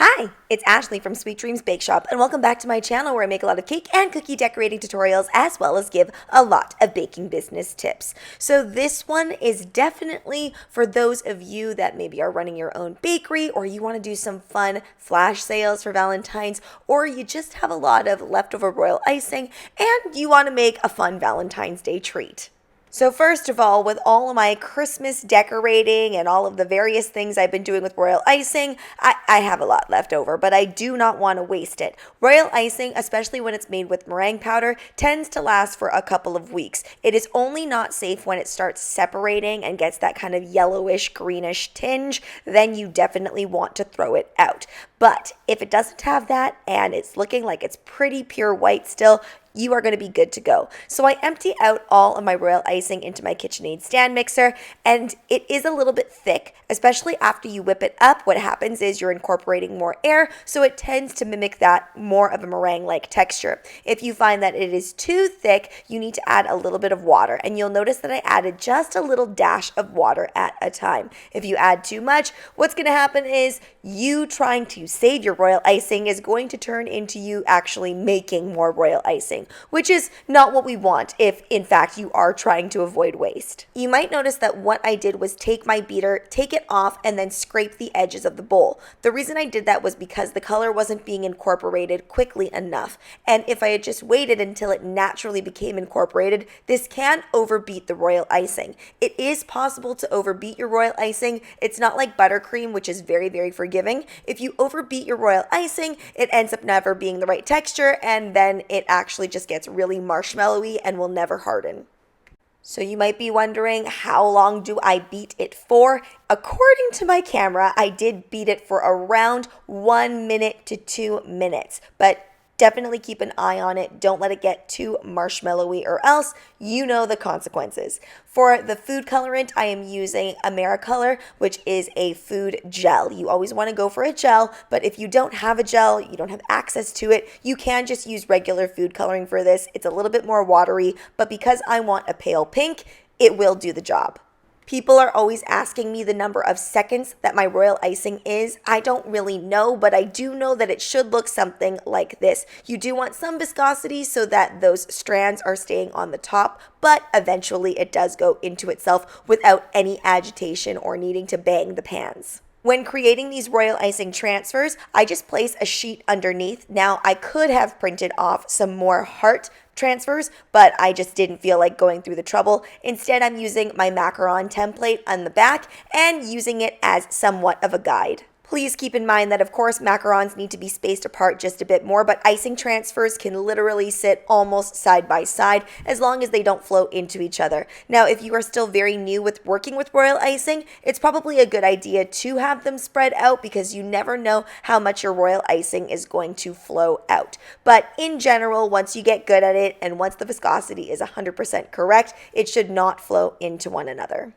Hi, it's Ashleigh from Sweet Dreams Bake Shop, and welcome back to my channel where I make a lot of cake and cookie decorating tutorials as well as give a lot of baking business tips. So this one is definitely for those of you that maybe are running your own bakery, or you want to do some fun flash sales for Valentine's, or you just have a lot of leftover royal icing and you want to make a fun Valentine's Day treat. So first of all, with all of my Christmas decorating and all of the various things I've been doing with royal icing, I have a lot left over, but I do not want to waste it. Royal icing, especially when it's made with meringue powder, tends to last for a couple of weeks. It is only not safe when it starts separating and gets that kind of yellowish, greenish tinge, then you definitely want to throw it out. But if it doesn't have that and it's looking like it's pretty pure white still, you are going to be good to go. So I empty out all of my royal icing into my KitchenAid stand mixer, and it is a little bit thick, especially after you whip it up. What happens is you're incorporating more air, so it tends to mimic that more of a meringue-like texture. If you find that it is too thick, you need to add a little bit of water, and you'll notice that I added just a little dash of water at a time. If you add too much, what's going to happen is you trying to save your royal icing is going to turn into you actually making more royal icing, which is not what we want if, in fact, you are trying to avoid waste. You might notice that what I did was take my beater, take it off, and then scrape the edges of the bowl. The reason I did that was because the color wasn't being incorporated quickly enough, and if I had just waited until it naturally became incorporated, this can overbeat the royal icing. It is possible to overbeat your royal icing. It's not like buttercream, which is very, very forgiving. If you overbeat your royal icing, it ends up never being the right texture, and then it actually just gets really marshmallowy and will never harden. So you might be wondering, how long do I beat it for? According to my camera, I did beat it for around 1 minute to 2 minutes, but definitely keep an eye on it. Don't let it get too marshmallowy or else you know the consequences. For the food colorant, I am using AmeriColor, which is a food gel. You always want to go for a gel, but if you don't have a gel, you don't have access to it, you can just use regular food coloring for this. It's a little bit more watery, but because I want a pale pink, it will do the job. People are always asking me the number of seconds that my royal icing is. I don't really know, but I do know that it should look something like this. You do want some viscosity so that those strands are staying on the top, but eventually it does go into itself without any agitation or needing to bang the pans. When creating these royal icing transfers, I just place a sheet underneath. Now, I could have printed off some more heart transfers, but I just didn't feel like going through the trouble. Instead, I'm using my macaron template on the back and using it as somewhat of a guide. Please keep in mind that, of course, macarons need to be spaced apart just a bit more, but icing transfers can literally sit almost side by side as long as they don't flow into each other. Now, if you are still very new with working with royal icing, it's probably a good idea to have them spread out because you never know how much your royal icing is going to flow out. But in general, once you get good at it and once the viscosity is 100% correct, it should not flow into one another.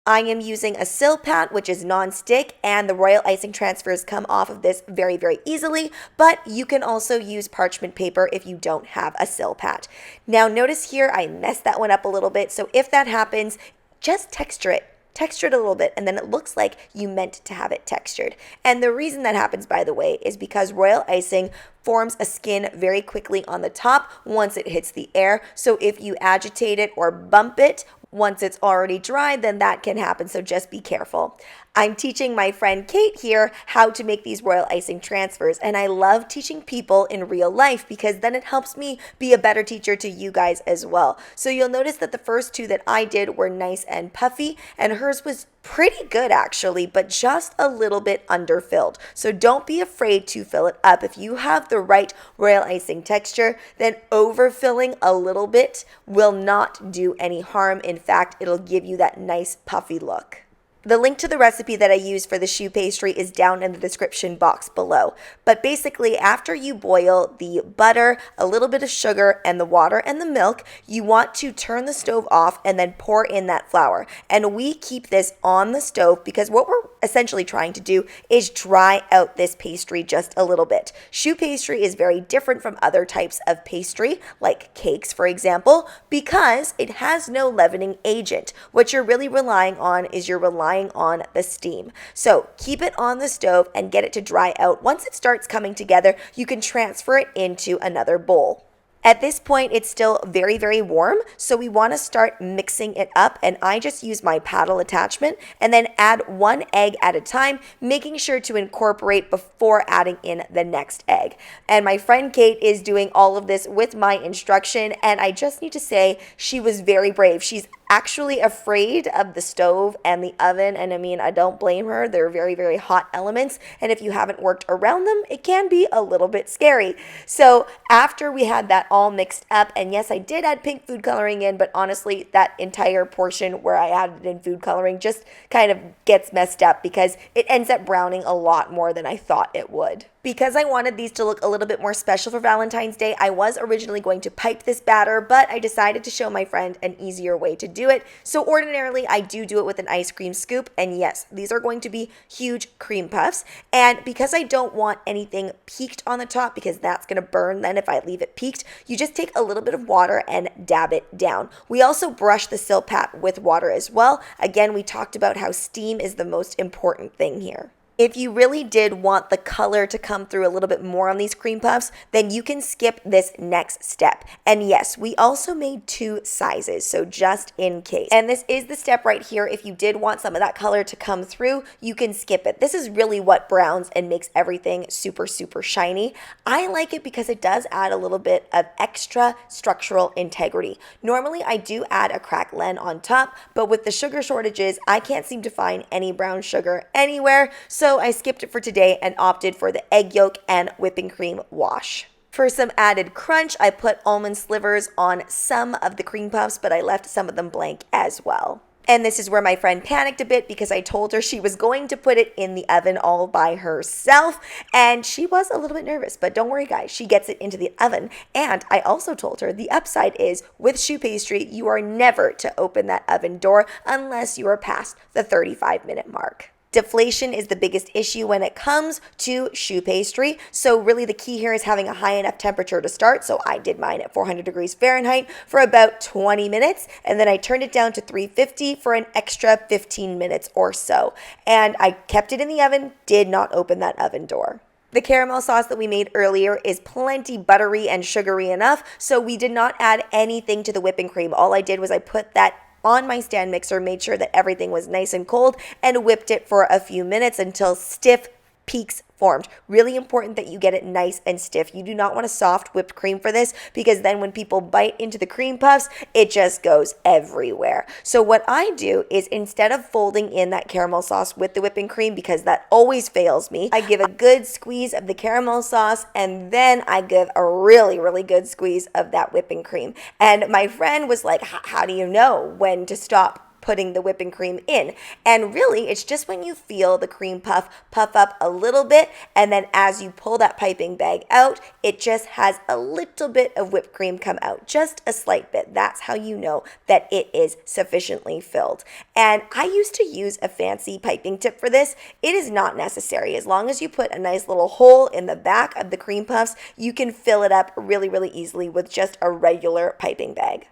I am using a Silpat, which is non-stick, and the royal icing transfers come off of this very, very easily, but you can also use parchment paper if you don't have a Silpat. Now notice here I messed that one up a little bit, so if that happens, just texture it. Texture it a little bit, and then it looks like you meant to have it textured. And the reason that happens, by the way, is because royal icing forms a skin very quickly on the top once it hits the air. So if you agitate it or bump it once it's already dried, then that can happen, so just be careful. I'm teaching my friend Kate here how to make these royal icing transfers, and I love teaching people in real life because then it helps me be a better teacher to you guys as well. So you'll notice that the first two that I did were nice and puffy, and hers was pretty good actually, but just a little bit underfilled. So don't be afraid to fill it up. If you have the right royal icing texture, then overfilling a little bit will not do any harm. In fact, it'll give you that nice puffy look. The link to the recipe that I use for the choux pastry is down in the description box below. But basically, after you boil the butter, a little bit of sugar, and the water and the milk, you want to turn the stove off and then pour in that flour. And we keep this on the stove because what we're essentially trying to do is dry out this pastry just a little bit. Choux pastry is very different from other types of pastry, like cakes, for example, because it has no leavening agent. What you're really relying on is you're relying relying on the steam. So keep it on the stove and get it to dry out. Once it starts coming together, you can transfer it into another bowl. At this point, it's still very, very warm, so we want to start mixing it up, and I just use my paddle attachment and then add one egg at a time, making sure to incorporate before adding in the next egg. And my friend Kate is doing all of this with my instruction, and I just need to say she was very brave. She's actually afraid of the stove and the oven, and I mean, I don't blame her. They're very, very hot elements, and if you haven't worked around them, it can be a little bit scary. So after we had that all mixed up, and yes, I did add pink food coloring in, but honestly, that entire portion where I added in food coloring just kind of gets messed up because it ends up browning a lot more than I thought it would. Because I wanted these to look a little bit more special for Valentine's Day, I was originally going to pipe this batter, but I decided to show my friend an easier way to do it. So ordinarily, I do it with an ice cream scoop, and yes, these are going to be huge cream puffs. And because I don't want anything peaked on the top, because that's going to burn then if I leave it peaked, you just take a little bit of water and dab it down. We also brush the silpat with water as well. Again, we talked about how steam is the most important thing here. If you really did want the color to come through a little bit more on these cream puffs, then you can skip this next step. And yes, we also made 2 sizes, so just in case. And this is the step right here. If you did want some of that color to come through, you can skip it. This is really what browns and makes everything super, super shiny. I like it because it does add a little bit of extra structural integrity. Normally, I do add a cracklen on top, but with the sugar shortages, I can't seem to find any brown sugar anywhere. So I skipped it for today and opted for the egg yolk and whipping cream wash. For some added crunch, I put almond slivers on some of the cream puffs, but I left some of them blank as well. And this is where my friend panicked a bit because I told her she was going to put it in the oven all by herself. And she was a little bit nervous, but don't worry guys, she gets it into the oven. And I also told her the upside is with choux pastry, you are never to open that oven door unless you are past the 35-minute mark. Deflation is the biggest issue when it comes to choux pastry. So really the key here is having a high enough temperature to start. So I did mine at 400 degrees Fahrenheit for about 20 minutes. And then I turned it down to 350 for an extra 15 minutes or so. And I kept it in the oven, did not open that oven door. The caramel sauce that we made earlier is plenty buttery and sugary enough. So we did not add anything to the whipping cream. All I did was I put that on my stand mixer, made sure that everything was nice and cold, and whipped it for a few minutes until stiff peaks formed. Really important that you get it nice and stiff. You do not want a soft whipped cream for this because then when people bite into the cream puffs, it just goes everywhere. So what I do is instead of folding in that caramel sauce with the whipping cream, because that always fails me, I give a good squeeze of the caramel sauce and then I give a really, really good squeeze of that whipping cream. And my friend was like, how do you know when to stop putting the whipping cream in? And really, it's just when you feel the cream puff up a little bit, and then as you pull that piping bag out, it just has a little bit of whipped cream come out, just a slight bit. That's how you know that it is sufficiently filled. And I used to use a fancy piping tip for this. It is not necessary. As long as you put a nice little hole in the back of the cream puffs, you can fill it up really, really easily with just a regular piping bag.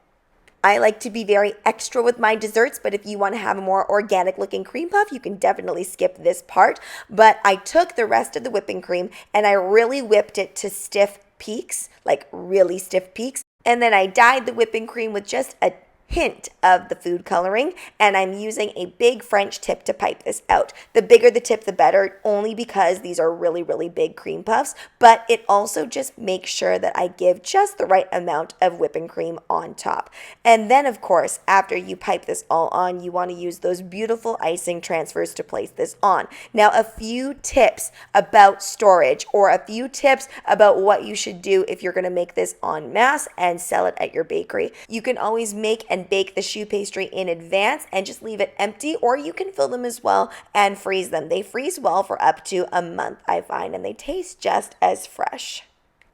I like to be very extra with my desserts, but if you want to have a more organic looking cream puff, you can definitely skip this part. But I took the rest of the whipping cream and I really whipped it to stiff peaks, like really stiff peaks. And then I dyed the whipping cream with just a hint of the food coloring, and I'm using a big French tip to pipe this out. The bigger the tip, the better, only because these are really, really big cream puffs, but it also just makes sure that I give just the right amount of whipping cream on top. And then, of course, after you pipe this all on, you want to use those beautiful icing transfers to place this on. Now, a few tips about storage, or a few tips about what you should do if you're going to make this en masse and sell it at your bakery. You can always make and bake the choux pastry in advance and just leave it empty, or you can fill them as well and freeze them. They freeze well for up to a month, I find, and they taste just as fresh.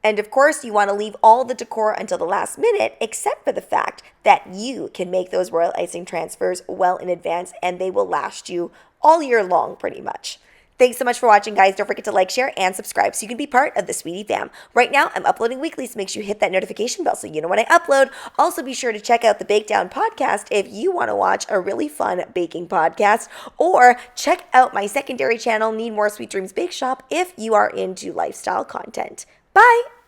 And of course, you want to leave all the decor until the last minute, except for the fact that you can make those royal icing transfers well in advance and they will last you all year long pretty much. Thanks so much for watching, guys. Don't forget to like, share, and subscribe so you can be part of the Sweetie fam. Right now, I'm uploading weekly, so make sure you hit that notification bell so you know when I upload. Also, be sure to check out the Bake Down podcast if you want to watch a really fun baking podcast, or check out my secondary channel, Need More Sweet Dreams Bake Shop, if you are into lifestyle content. Bye!